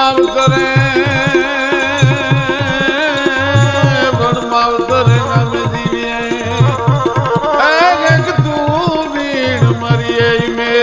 માવતરે અમે જીવીએ તું વીણ મરીએ મેં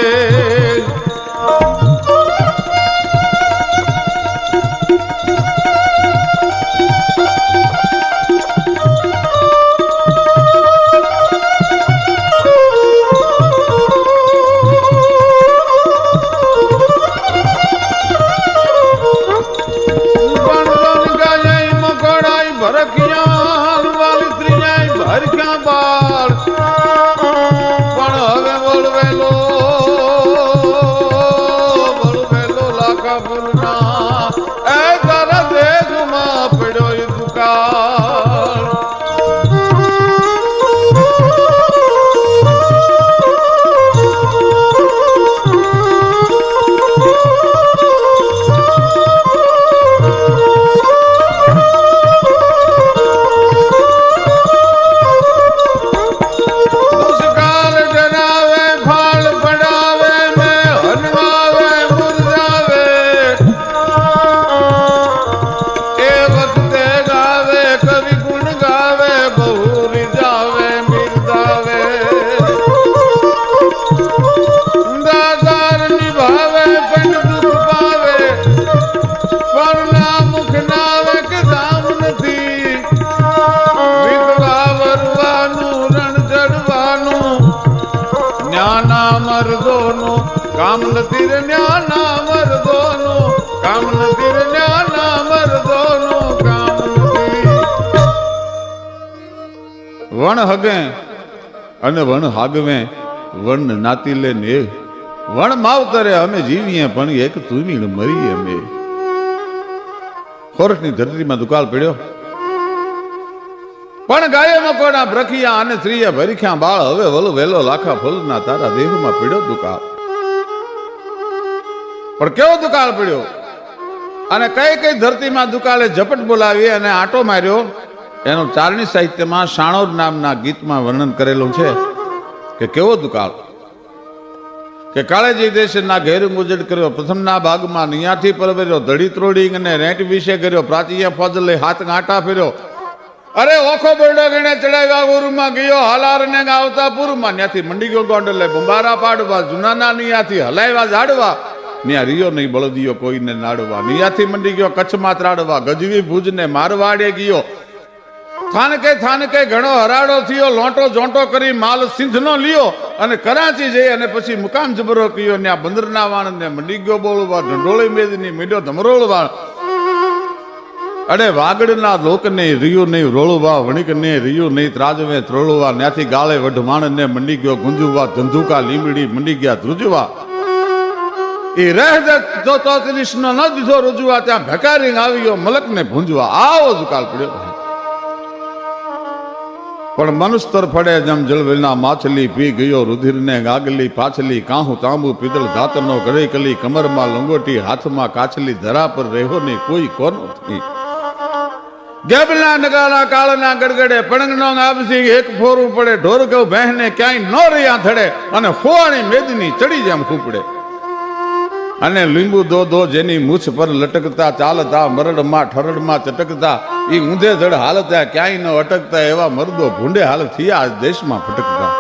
કામ નથી રે ન્યાના મરદોનું કામ નથી રે ન્યાના મરદોનું કામ નથી વણ હગે અને વણ હાગવે વણ નાતી લે ને વણ માવતરે અમે જીવીએ પણ એક તુમીણ મરીએ અમે ખોરઠની ધરતીમાં દુકાળ પડ્યો પણ ગાય મકોડા બ્રખિયા અને સ્ત્રીએ ભરીખ્યા બાળ હવે વલો વેલો લાખા ફૂલના તારા દેહમાં પડ્યો દુકાળ પણ કેવો દુકાળ પડ્યો અને કઈ કઈ ધરતીમાં દુકાળે ઝપટ બોલાવી અને આંટો માર્યો એનું ચારણી સાહિત્યમાં શાણોર નામના ગીતમાં વર્ણન કરેલું છે કે કેવો દુકાળ કે કાળેજી દેશના ઘેરું ઉજડ કર્યો પ્રથમના ભાગમાં નિયાથી પરવેર્યો ધડી ત્રોડી અને રેંટ વિશે કર્યો પ્રાચીય ફજલે હાથ ગાંઠા ફેર્યો અરે ઓખો બરડો ગણે ચડાવ્યા ગુરુમાં ગયો હાલાર ને ગાવતા પૂરમાં ત્યાંથી મંડી ગયો ગોંડલે બંબારા પાડવા જુનાના નિયાથી હલાવ્યા ઝાડવા ત્યાં રિયો નહીં બળદિયો કોઈને નાડવા નિયાથી મંડી ગયો કચ્છમાં ત્રાડવા ગજવી ભુજને મારવાડે ગયો થાનકે ઘણો હરાડો થયો લોટો જોંટો કરી માલ સિંધનો લ્યો અને કરાચી જઈ અને પછી મુકામ જબરો કયો ત્યાં બંદરના વાણ ને મંડી ગયો બોલવા ઢંઢોળી મેદની મીડ્યો ધમરોળવા અડે વાગડના લોકને રિયું નહીં રોળવા વણિકને રિયું નહીં ત્રાજવે ત્રોળવા ત્યાંથી ગાળે વઢમાણને મંડી ગયો ગુંજવા ધંધુકા લીમડી મંડી ગયા ધ્રુજવા એ રહે જો તો કૃષ્ણ ન દીધો રૂજવા ત્યાં ભેકારી આવ્યો મલકને ભૂંજવા આવો દુકાળ પડ્યો પણ મનુસ્તર ફળે જેમ જળવેલના માછલી પી ગયો રુધિરને ગાગલી પાછલી કાહું તાંબુ પીતળ ધાતરનો ગળી કલી કમરમાં લંગોટી હાથમાં કાછલી ધરા પર રહ્યો નહીં કોઈ કોનો થઈ ગેબલા નગારા કાળના ગડગડે પણંગનો આપસી એક ફોરું પડે ઢોર ગૌ બહેને ક્યાંય ન રહ્યા થડે અને ફોવાણી મેદની ચડી જેમ ખૂપડે અને લીંબુ દો જેની મૂછ પર લટકતા ચાલતા મરડમાં ઠરડમાં ચટકતા એ ઊંધે ધડ હાલતા ક્યાંય ન અટકતા એવા મરદો ભૂંડે હાલ થયા આ દેશમાં ફટકતા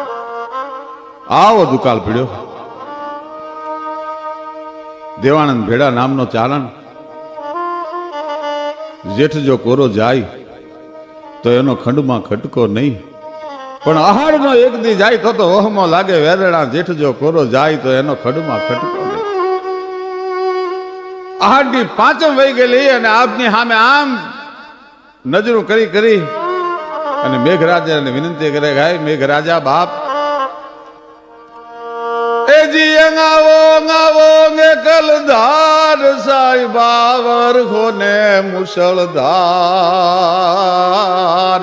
આવો દુકાળ પડ્યો દેવાનંદ ભેડા નામનો ચારણ જેઠ જો કોરો જાય તો એનો ખંડમાં ખટકો નહીં પણ આહારનો એક દી જાય તો વહમો લાગે વેરણા જેઠ જો કોરો જાય તો એનો ખંડમાં ખટકો નહીં આહારની પાંચમ વહી ગયેલી અને આપની સામે આમ નજરું કરી અને મેઘરાજાને વિનંતી કરે ગાય મેઘરાજા બાપ એ જી અંગાવો મે કલધાર સાહેબાવર ખોને મુસળધાર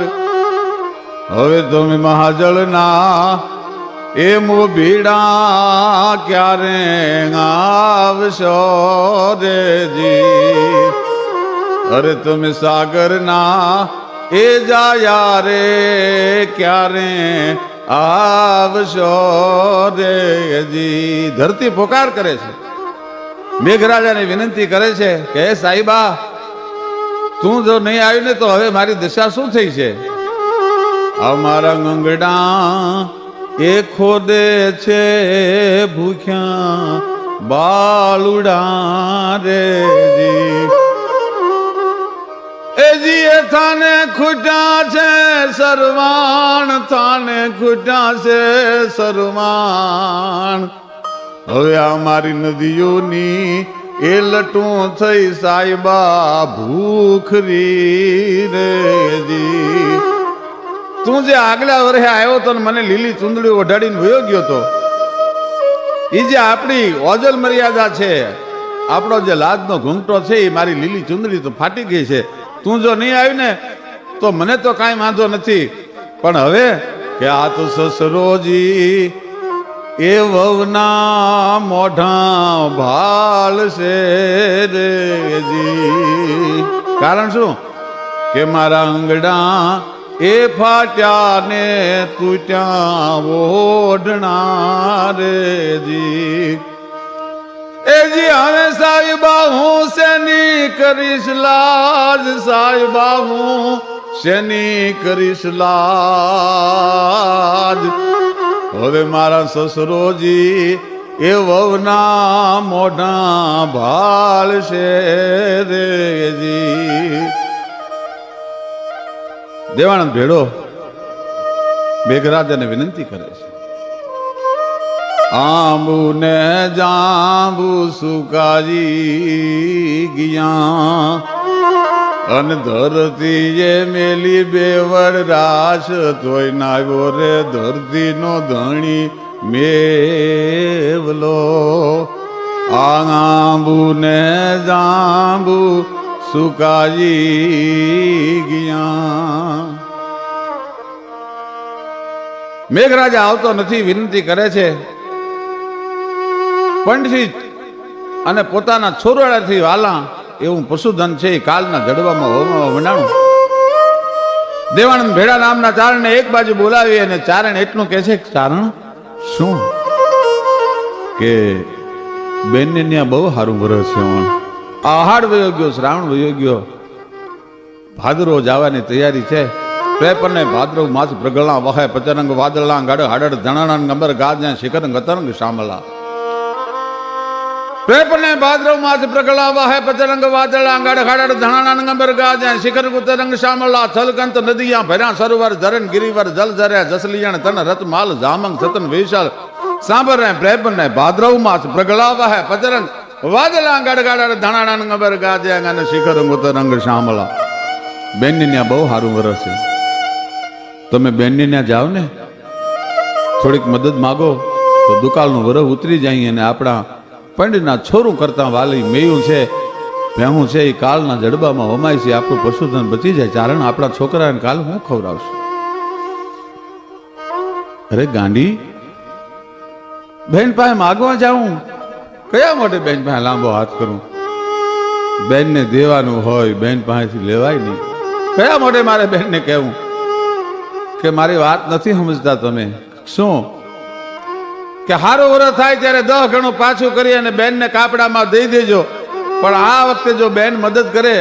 હવે તમે મહાજળના એ મોભીડા ક્યારે આવશો રેજી અરે તમે સાગરના એ જાયા રે ક્યારે આવશો રેજી ધરતી પોકાર કરે છે મેઘરાજાને વિનંતી કરે છે કે હે સાહિબા, તું જો નહીં આવ્યું ને તો હવે મારી દશા શું થઈ છે? અમારા ગંગડા એ ખોદે છે ભૂખ્યા બાલુડા રે જી, એજી એ થાને ખૂટ્યા છે સરવાણ, થાને ખૂટ્યા છે સરવાણ. હવે અમારી નદીઓની એ લટું થઈ સાહેબા ભૂખરી રેજી. તું જે આગલા વર્ષે આવ્યો તો મને લીલી ચુંદડી ઓઢાડીને વયો ગયો તો, એ જે આપણી ઓજલ મર્યાદા છે, આપણો જે લાજનો ઘૂંઘટો છે, એ મારી લીલી ચુંદડી તો ફાટી ગઈ છે. તું જો નહીં આવી ને તો મને તો કાંઈ વાંધો નથી, પણ હવે કે આ તો સસરોજી એ વવના મોઢા ભાલ છે રેજી. કારણ શું કે મારા આંગડા એ ફાટ્યા ને તૂટ્યા ઓઢણા રેજી. એજી હવે સાહેબા હું શેની કરીશ લાજ, સાહેબા હું શેની કરીશ લાજ. હવે મારા સસરોજી એ વવના મોઢા ભાલ છે રેજી. દેવાનંદ ભેડો મેઘરાજાને વિનંતી કરે છે, આંબુ ને જાંબુ સુકાજી ગયા, અને ધરતી એ મેલી બેવડ રાસ, તોય નાવ્યો રે ધરતી નો ધણી મેવલો. આંબુ ને જાંબુ સુકાજી ગયા. મેઘરાજા આવતો નથી, વિનંતી કરે છે. પંડથી અને પોતાના છોરવાડાથી વાલા એવું પશુધન છે, કાલના જડવામાં વનાણું. દેવાનંદ ભેડા નામના ચારણને એક બાજુ બોલાવી અને ચારણ એટલું કહે છે, ચારણ શું કે બેનને ત્યાં બહુ સારું વરસ છે. આહાડ વયો ગયો, શ્રાવણ વયો ગયો, ભાદરો જવાની તૈયારી છે. પેપરને ભાદરવ માસ પ્રગળા વહે પચરંગ વાદળા ગાડ હાડડ ધણાણા ગંબર ગાજ શિખર ગતરંગ શામલા. પેપરને ભાદરવ માસ પ્રગળા વહે પચરંગ વાદળા ગાડ હાડડ ધણાણા ગંબર ગાજ શિખર ગુતરંગ શામલા. થલકંત નદીયા ભર્યા સરોવર ધરણ ગિરિવર જલ જરે જસલિયણ તન રત માલ જામંગ સતન વિશાલ. સાંભળ પેપરને ભાદરવ માસ પ્રગળા વહે પચરંગ વાદળા ગાડ ગાડ ધણાણા ગંબર ગાજ અને શિખર ગુતરંગ શામલા. બેનને ત્યાં બહુ સારું વરસ છે. તમે બેનને ત્યાં જાઓ ને, થોડીક મદદ માગો તો દુકાળનું વરહ ઉતરી જાય. અને આપણા પંડના છોરું કરતા વાલી મેયું છે, ભેહું છે, એ કાળના જડબામાં હોમાય છે. આપણું પશુધન બચી જાય. ચારણ આપણા છોકરાને કાલ હું ખવડાવશું? અરે ગાંડી, બેન પાસે માગવા જાઉં, કયા માટે બેન પાસે લાંબો હાથ કરું? બેનને દેવાનું હોય, બેન પાસેથી લેવાય નહીં. કયા માટે મારે બેનને કહેવું કે મારી વાત નથી સમજતા તમે? શું કે હારો વરસ થાય ત્યારે 10 ગણું પાછું કરી અને બેનને કાપડામાં દઈ દેજો, પણ આ વખતે જો બેન મદદ કરે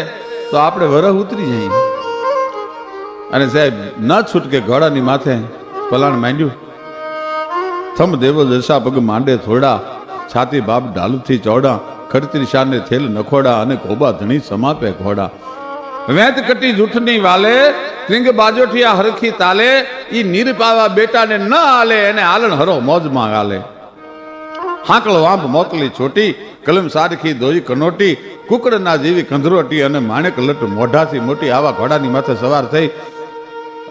તો આપણે વરહ ઉતરી જઈએ. અને સાહેબ ન છૂટકે ઘોડાની માથે પલાણ માંડ્યું. થમ દેવો દશા પગ માંડે થોડા, છાતી બાપ ઢાલુથી ચોડા, ખડતરી શાને થેલ નખોડા, અને કોબા ધણી સમાપે ઘોડા. વેત કટી જૂઠની વાલે, ત્રિંગ બાજોઠિયા હરખી તાલે, ઈ નીર પાવા બેટાને ન આલે, એને આલણ હરો મોજમાં ગાલે. હાંકળ વાંભ મોકલી છોટી, કલમ સારખી દોઈ કનોટી, કુકડના જેવી કંધરોટી, અને માણેક લટ મોઢાથી મોટી. આવા ઘોડાની માથે સવાર થઈ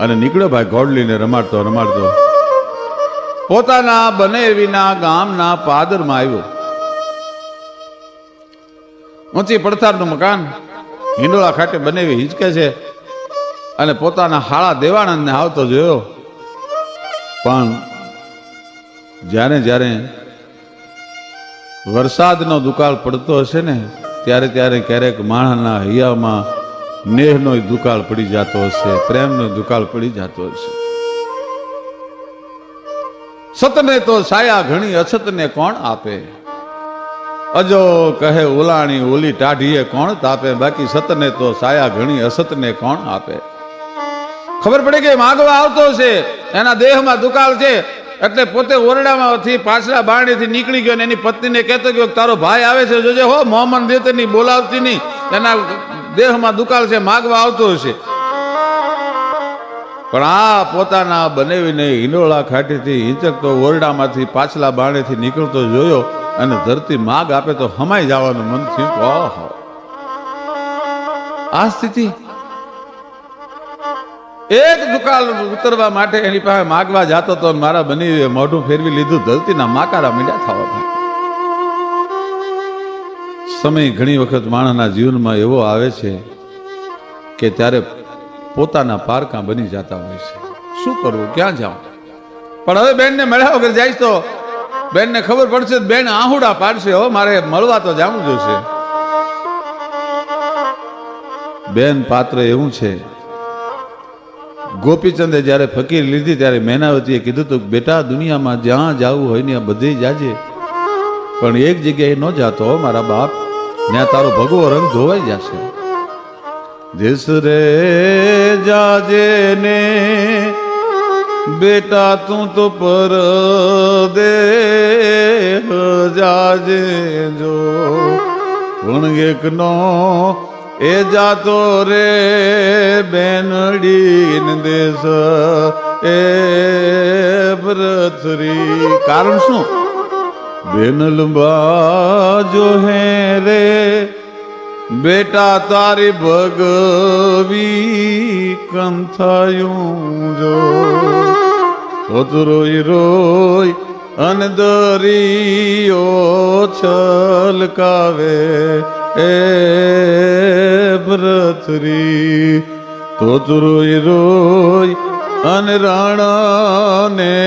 અને નીકળ્યો ભાઈ ઘોડલીને રમાડતો રમાડતો પોતાના બનેવીના ગામના પાદરમાં આવ્યો. ઊંચી પડતારનું મકાન હિંડોળા ખાતે બનેવી હિંચકે છે, અને પોતાના હાળા દેવાનંદને આવતો જોયો. પણ જ્યારે જ્યારે વરસાદનો દુકાળ પડતો હશે ને, ત્યારે ત્યારે ક્યારેક માણસના હૈયામાં નેહનો દુકાળ પડી જતો હશે, પ્રેમનો દુકાળ પડી જતો હશે. સતને તો છાયા ઘણી, અછતને કોણ આપે? અજો કહે ઓલાણી ઓલી ટાઢીએ કોણ તાપે, બાકી સતને તો સાયા ઘણી અસતને કોણ આપે. ખબર પડે કે માગવા આવતો છે, એના દેહમાં દુકાળ છે, એટલે પોતે ઓરડામાંથી પાછલા બારણેથી નીકળી ગયો ને એની પત્નીને કહેતો ગયો તારો ભાઈ આવે છે, જોજે હો, મોહમ્મદ દેતે ની બોલાવતી નહીં, એના દેહમાં દુકાળ છે, માગવા આવતો હશે. પણ આ પોતાના બનાવીને હિંડોળા ખાટીથી હિંચકતો ઓરડામાંથી પાછલા બારણેથી નીકળતો જોયો અને ધરતી માગ આપે તો હમાઈ જવાનું મન થયું. ઓહો, આ સ્થિતિ. એક દુકાળ ઉતરવા માટે એની પાસે માગવા જાતો તો મારા બની મોઢું ફેરવી લીધું, ધરતીના માકારા મીંડા થવા. સમય ઘણી વખત માણસના જીવનમાં એવો આવે છે કે ત્યારે પોતાના પારકા બની જતા હોય છે. શું કરવું, ક્યાં જાઉં? પણ હવે બેનને મળ્યા વગર જાય તો બેનને ખબર પડશે, બેન આહુડા પાડશે, હો મારે મળવા તો જાવું જોશે. બેન પાત્ર એવું છે, ગોપીચંદે જયારે ફકીર લીધી ત્યારે મેનાવતીએ કીધું હતું બેટા દુનિયામાં જ્યાં જવું હોય ને બધે જાજે, પણ એક જગ્યાએ ન જાતો મારા બાપ, ત્યાં તારો ભગવો રંગ ધોવાઈ જશે. દેશ રે જાજે ને બેટા તું તો પર દે જાજે, જો વણગેક નો એ જાતો રે બેનડીન દેશ એ ભરતરી. કારણ શું? બેનલબા જો હે રે બેટા તારી ભગવી કંથાયું, જો તો રોઈ રોઈ અન દરિયો છલકાવે એ ભરતરી, તો રોઈ રોઈ અન રાણાને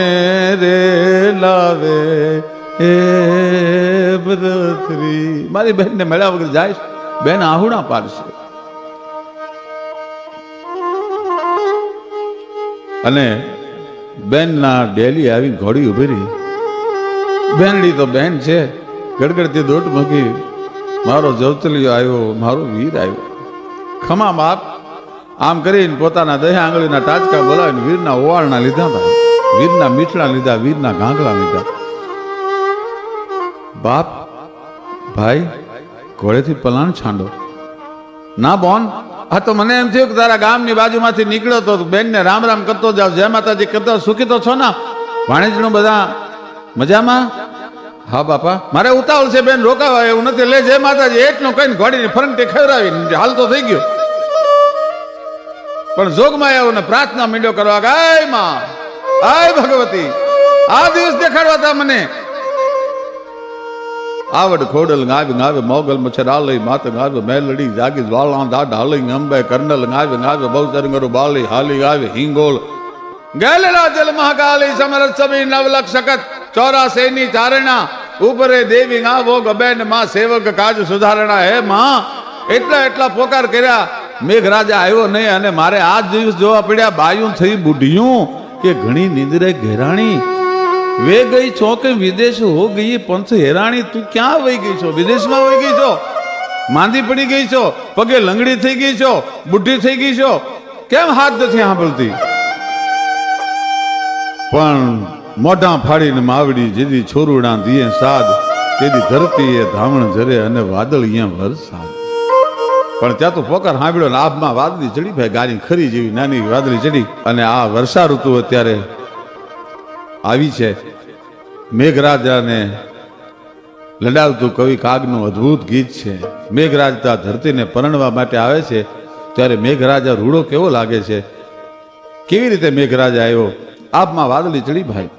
રે લાવે એ ભરતરી. મારી બહેનને મળ્યા વગર જાય, બેન આહુડા પાડશે. અને બેનના ડેલી આવી ઘોડી ઉભી રહી. બેનડી તો બેન છે, ગડગડતી દોટ મૂકી, મારો જવતલિયો આવ્યો, મારો વીર આવ્યો. ખમા બાપ, આમ કરીને પોતાના દહે આંગળીના ટાચકા બોલાવીને વીરના ઓવાળના લીધા, ભાઈ વીરના મીઠડા લીધા, વીરના ગાંગલા લીધા. બાપ ભાઈ ઘોડેથી પલાણ છાંડો ના બોન. હા તો મને એમ થયું કે તારા ગામની બાજુમાંથી નીકળ્યો તો બેનને રામ રામ કરતો જાવ, જય માતાજી કરતો. સુખી તો છો ના? ભાણેજનું બધા મજામાં? હા બાપા, મારે ઉતાવળ છે બેન, રોકાવા એવું નથી. લે જય માતાજી એટલું કહીને ઘોડીને ફરંટી ખવડાવી હાલ તો થઈ ગયો. પણ જોગમાં આવ્યો ને પ્રાર્થના મીંડ્યો કરવા, ગાય માં આય ભગવતી આ દિવસ દેખાડવા તા મને. આવડ ખોડલ ગાવે ગાવે મોગલ મચ્છરાલય માત ગાવે મેલડી જાગી જ્વાળા દાઢ હાલી અંબે કર્નલ ગાવે ગાવે બહુચરંગરો બાલી હાલી ગાવે હિંગોળ ગેલેલા જલ મહાકાલી સમરત સભી નવલખ શકત 84 ની ચારણા ઉપરે દેવી ગાવો ગબેન માં સેવક કાજ સુધારણા. હે માં એટલા એટલા પોકાર કર્યા, મેઘરાજા આવ્યો નહીં. અને મારે આ દિવસ જોવા પડ્યા, બાયું થઈ બુઢિયું કે ઘણી નિંદરે ઘેરાણી વે ગઈ છો કે વિદેશ હો ગઈ પંથ હેરાણી. તું ક્યાં વહી ગઈ છો? વિદેશમાં વહી ગઈ છો? માંદી પડી ગઈ છો? પગે લંગડી થઈ ગઈ છો? બુઢી થઈ ગઈ છો? કેમ હાથ નથી સાંભળતી? પણ મોઢા ફાડીને માવડી જેદી છોરુડા દીએ સાદ, તેદી ધરતી એ ધામણ જરે અને વાદળ અહીંયા વરસાદ. પણ ત્યાં તો પોકાર સાંભળ્યો ને આભમાં વાદળી ચડી, ભાઈ ગાડી ખરી જેવી નાની વાદળી ચડી. અને આ વર્ષા ઋતુ અત્યારે આવી છે. મેઘરાજાને લડાવતું કવિ કાગનું અદ્ભુત ગીત છે. મેઘરાજા ધરતીને પરણવા માટે આવે છે ત્યારે મેઘરાજા રૂડો કેવો લાગે છે, કેવી રીતે મેઘરાજા આવ્યો. આભમાં વાદળી ચડી ભાઈ,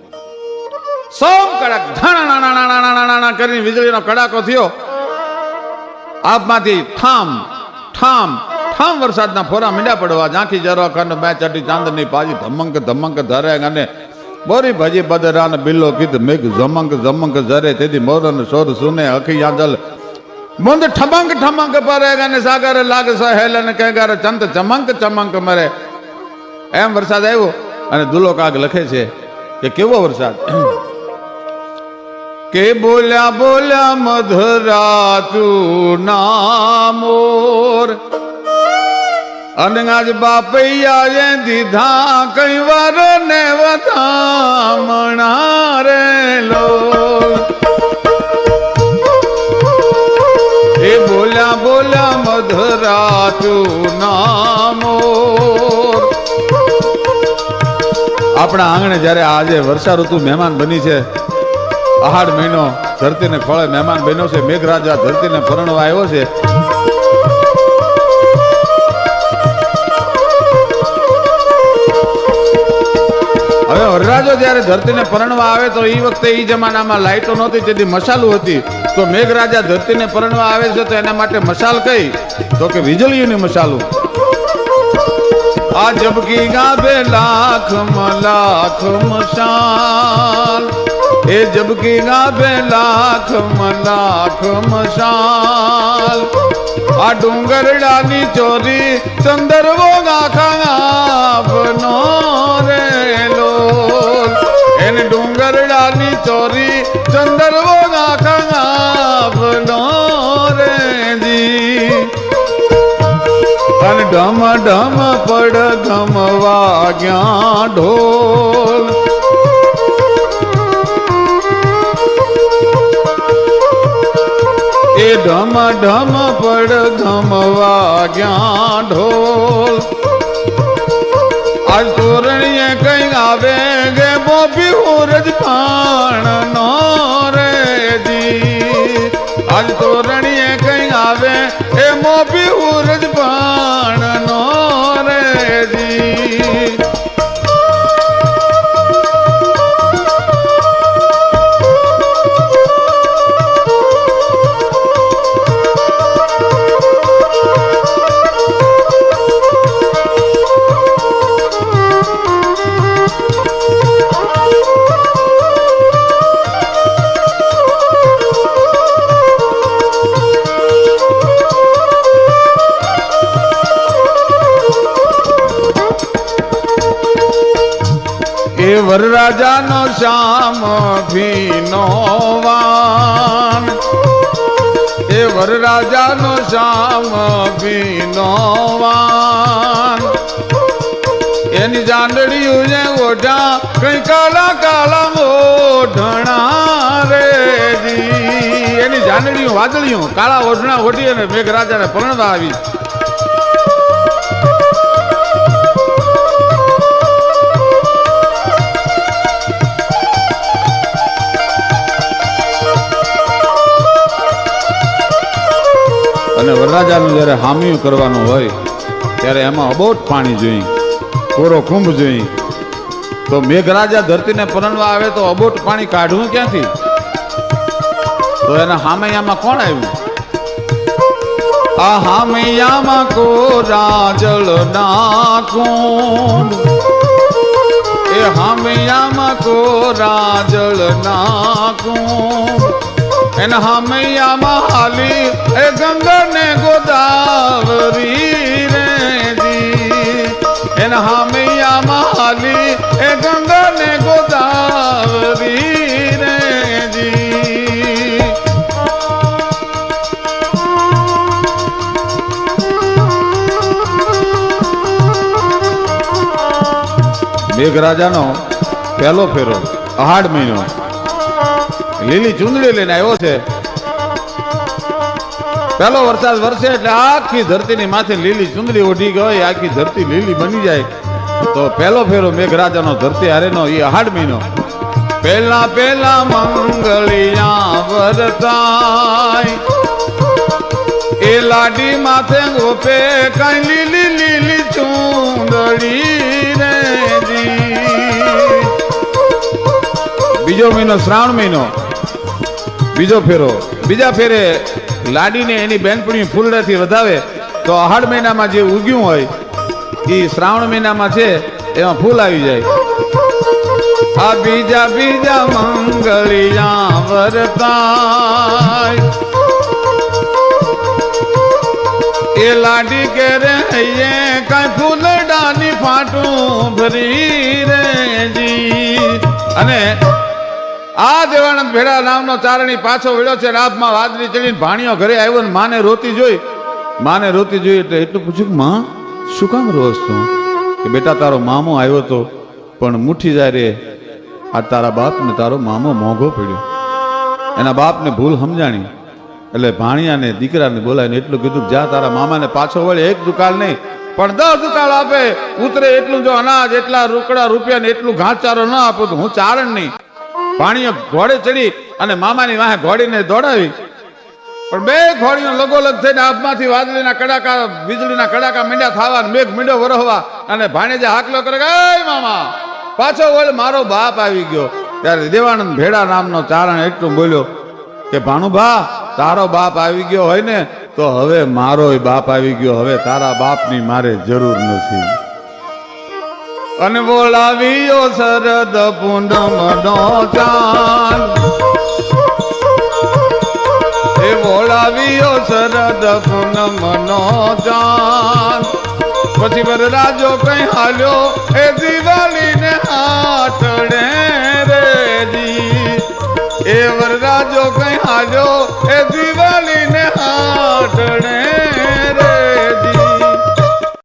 સોમ કડક ધાણા કરીને વીજળીનો કડાકો થયો. આભમાંથી ઠામ ઠામ ઠામ વરસાદના ફોરા મીંડા પડવા, ઝાંખી જરવા ખંડ મેં ચટી ચાંદની પાજી ધમંક ધમંક ધરે. અને બોરી ભજી બદરાન બિલ્લો કીધ મેઘ જમંક જમંક જરે, તેથી મોરન સોર સુને અખી આંજલ મુંદ ઠમંક ઠમંક પરે. અને સાગર લાગ સહેલ અને કહેગાર ચંત ચમંક ચમંક મરે. એમ વરસાદ આવ્યો. અને દુલો કાગ લખે છે કે કેવો વરસાદ કે બોલ્યા બોલ્યા મધરાતું નામોર અને આજ બાપૈયા દીધા કઈ વાર ને વધામણા રે લો એ બોલ્યા બોલ્યા મધરાતું નામોર આપણા આંગણે જ્યારે આજે વર્ષા ઋતુ મહેમાન બની છે આહાડ મહિનો ધરતીને ખોળે મહેમાન બન્યો છે મેઘરાજા ધરતીને પરણવા આવ્યો છે હવે વરરાજો જ્યારે ધરતીને પરણવા આવે તો એ વખતે એ જમાનામાં લાઈટો નહોતી તેથી મશાલું હતી તો મેઘરાજા ધરતીને પરણવા આવે છે તો એના માટે મશાલ કઈ તો કે વીજળીઓની મશાલું આ જબકી ગાબે લાખ મશાલ એ જબકી ગાબે લાખ મશાલ આ ડુંગરડાની ચોરી ચંદરવો ગાખનો રે લો એને ડુંગરડાની ચોરી ચંદરવો ગાખનો રે જી અને ઢમ ઢમ પડ ગમવા ગયા ઢોલ એ ઢમ ઢમ પડ ગમવા ગયા ઢોલ આજ તોરણીએ કઈ આવે ગે બોપી ઉરજ પાણ નો રે જી આજ તોરણીએ કઈ આવે એ મોપી ઉરજ પાણ નો રે જી એ વરરાજાનો શ્યામ ભીનો વાન એ વરરાજાનો શ્યામ ભીનો વાન એની જાંડડીયું જે ઓઢા કઈ કાલા કાલા ઓઢણા રે જી એની જાંડડીયું વાદળિયું કાળા ઓઢણા ઓઢી અને મેઘરાજાને પરણવા આવી અને વરરાજાનું જ્યારે હામિયું કરવાનું હોય ત્યારે એમાં અબોટ પાણી જોઈએ કોરો કુંભ જોઈએ તો મેઘરાજા ધરતીને પરણવા આવે તો અબોટ પાણી કાઢવું ક્યાંથી તો એના હામૈયામાં કોણ આવ્યું આ હામૈયામાં કોરા જળ ના કુંડ એ હામૈયામાં કોરા જળ ના કુંડ એના હામૈયામાં હાલી એ ગંગા ને ગોદાવરી રે જી એના હામૈયામાં હાલી એ ગંગા ને ગોદાવરી રે જી મેઘરાજાનો પહેલો ફેરો આહાડ મહિનો લીલી ચુંદડી લઈને આવ્યો છે પહેલો વરસાદ વરસે એટલે આખી ધરતીની માથે લીલી ચુંદડી ઓઢી ગઈ આખી ધરતી લીલી બની જાય તો પહેલો ફેરો મેઘરાજાનો ધરતી હારેનો એ આહાડ મહિનો પહેલા પહેલા મંગળિયા વરતાય એ લાડી માથે ગોપે કઈ લીલી લીલી ચુંદડી રે જી બીજો મહિનો શ્રાવણ મહિનો બીજો ફેરો બીજા ફેરે લાડીને એની બેનપણી ફૂલડાથી વધાવે તો આહાડ મહિનામાં જે ઉગ્યું હોય એ શ્રાવણ મહિનામાં છે એમાં ફૂલ આવી જાય આ બીજા બીજા મંગળિયા વરતાય એ લાડી કે રે કઈ ફૂલડાની ફાટું ભરી રે જી અને આ દેવાનંદ ભેડા નામનો ચારણી પાછો વળ્યો છે. રાતમાં વાદળી ચડીને ભાણિયો ઘરે આવ્યો ને માને રોતી જોઈ એટલે એટલું પૂછ્યું કે માં શું કામ રોસ તું? કે બેટા તારો મામો આવ્યો તો પણ મુઠ્ઠી જાય રે આ તારા બાપને તારો મામો મોંઘો પડ્યો. એના બાપને ભૂલ સમજાણી એટલે ભાણિયાને દીકરાને બોલાવીને એટલું કીધું કે જા તારા મામાને પાછો વળે, એક દુકાળ નહીં પણ 10 દુકાળ આપે, ઉતરે એટલું જો અનાજ, એટલા રોકડા રૂપિયા ને એટલું ઘાસચારો ન આપું તો હું ચારણ નહીં. ભાણિયો ઘોડે ચડી અને મામાની વાહે ઘોડીને દોડાવી, પણ બે ઘોડીઓ લગોલગ થઈને આભમાંથી વાદળીના કડાકા, વીજળીના કડાકા મીંડા થવા, મેઘ મીંડો વરહવા, અને ભાણેજે હાકલો કરે કે એ મામા પાછો વળ, મારો બાપ આવી ગયો. ત્યારે દેવાનંદ ભેડા નામનો ચારણ એટલું બોલ્યો કે ભાણુભા તારો બાપ આવી ગયો હોય ને તો હવે મારોય બાપ આવી ગયો, હવે તારા બાપની મારે જરૂર નથી. અને બોલાવ્યો શરદ પૂનમનો ચાંદ, એ બોલાવ્યો શરદ પૂનમનો ચાંદ. પછી વરરાજો કઈ હાલ્યો એ દિવાળીને હાથડે રેજી, એ વરરાજો કઈ હાલ્યો એ